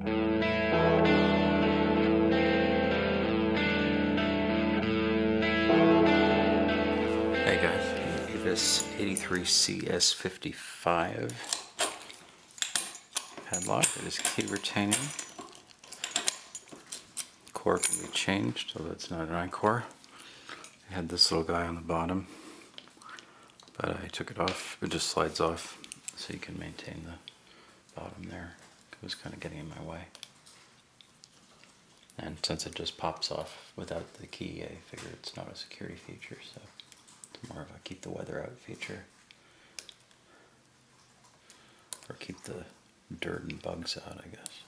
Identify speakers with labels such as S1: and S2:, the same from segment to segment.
S1: Hey guys, this 83CS55 padlock. It is key retaining. Core can be changed, so that's not an I-core. I had this little guy on the bottom, but I took it off. It just slides off, so you can maintain the bottom there. It was kind of getting in my way. And since it just pops off without the key, I figured it's not a security feature, so it's more of a keep the weather out feature. Or keep the dirt and bugs out, I guess.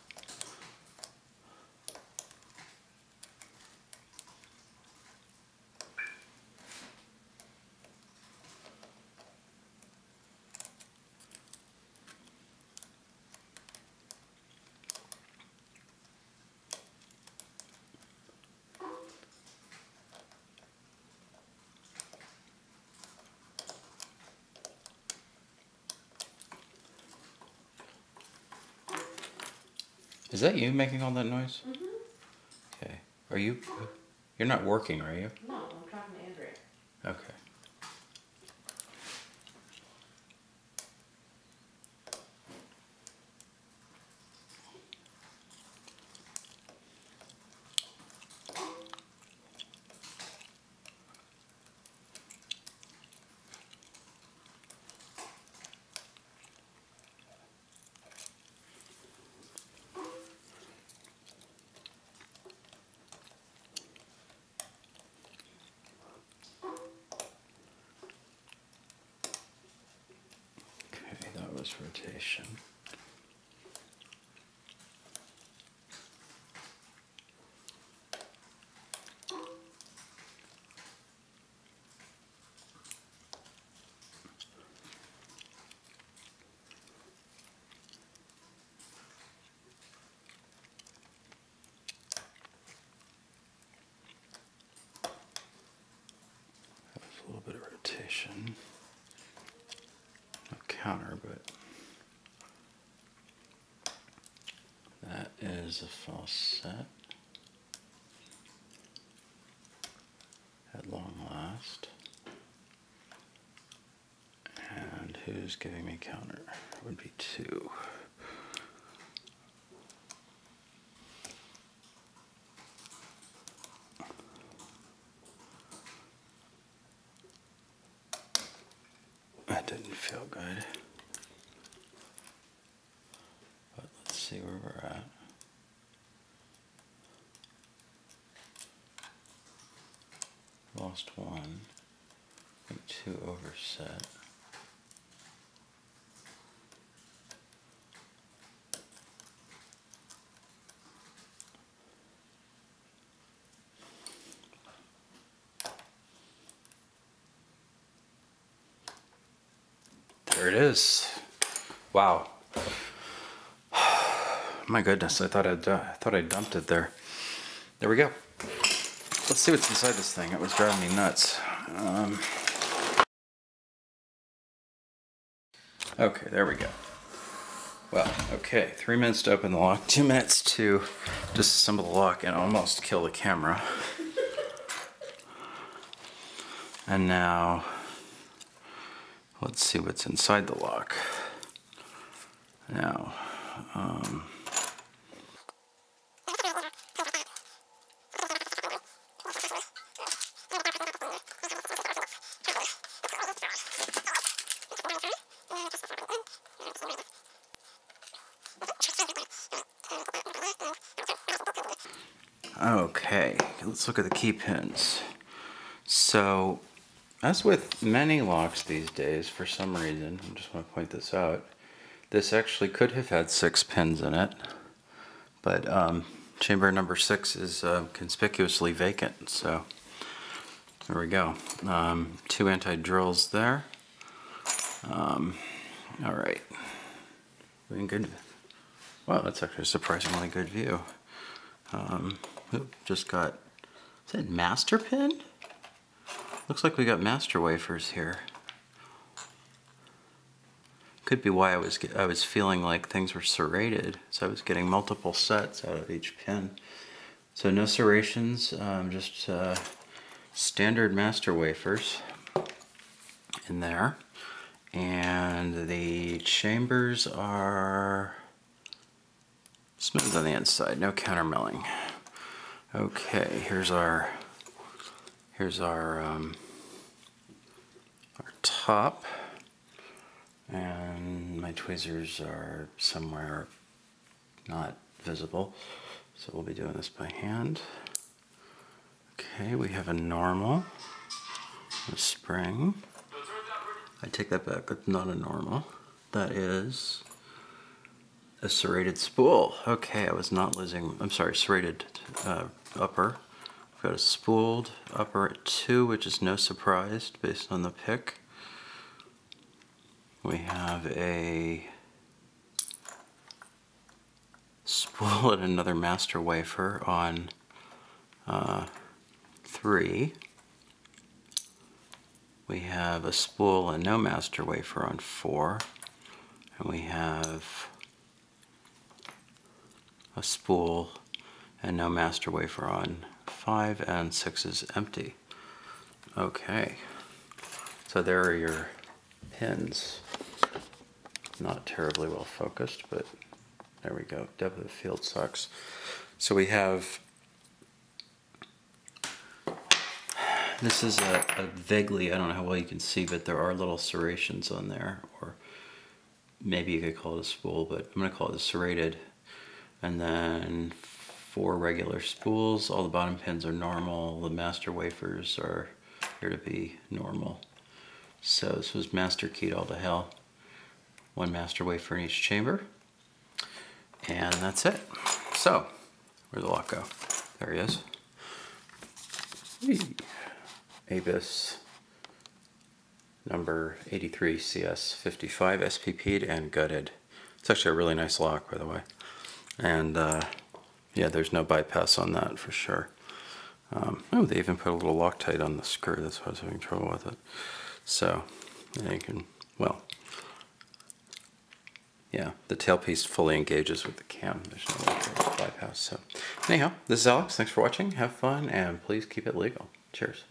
S1: Is that you making all that noise? Mm-hmm. Okay. Are you? You're not working, are you?
S2: No, I'm talking to Andrea.
S1: Okay. Rotation. That was a little bit of rotation. No counter, but that is a faucet at long last. And who's giving me counter? It would be 2. That didn't feel good. But let's see where we're at. Lost 1. I think 2 overset. There it is. Wow. My goodness, I thought I dumped it there. There we go. Let's see what's inside this thing. It was driving me nuts. Okay, there we go. Well, okay, 3 minutes to open the lock, 2 minutes to disassemble the lock and almost kill the camera. And now, let's see what's inside the lock. Now, okay, let's look at the key pins. So, as with many locks these days, for some reason, I just want to point this out, this actually could have had 6 pins in it, but chamber number 6 is conspicuously vacant, so there we go. 2 anti-drills there. Alright. Good. Wow, that's actually a surprisingly good view. Just got, is that master pin? Looks like we got master wafers here. Could be why I was feeling like things were serrated, so I was getting multiple sets out of each pin. So no serrations, just standard master wafers in there. And the chambers are smooth on the inside, no countermilling. Okay, here's our top, and my tweezers are somewhere not visible, so we'll be doing this by hand. Okay, we have a normal, a spring. I take that back, it's not a normal. That is a serrated spool. Okay, I was not losing, I'm sorry, serrated upper. I've got a spooled upper at 2, which is no surprise based on the pick. We have a spool and another master wafer on 3. We have a spool and no master wafer on 4. And we have a spool and no master wafer on 5, and 6 is empty. Okay, so there are your pins. Not terribly well focused, but there we go. Depth of field sucks. So we have, this is a vaguely, I don't know how well you can see, but there are little serrations on there, or maybe you could call it a spool, but I'm going to call it a serrated. And then 4 regular spools. All the bottom pins are normal. The master wafers are here to be normal. So this was master keyed all to hell. 1 master wafer in each chamber. And that's it. So, where'd the lock go? There he is. Whee. Abus number 83 CS55 SPP'd and Gutted. It's actually a really nice lock, by the way. And yeah, there's no bypass on that for sure. Oh, they even put a little Loctite on the screw. That's why I was having trouble with it. So, yeah, you can, well, yeah, the tailpiece fully engages with the cam. There's no Loctite bypass. So, anyhow, this is Alex. Thanks for watching. Have fun, and please keep it legal. Cheers.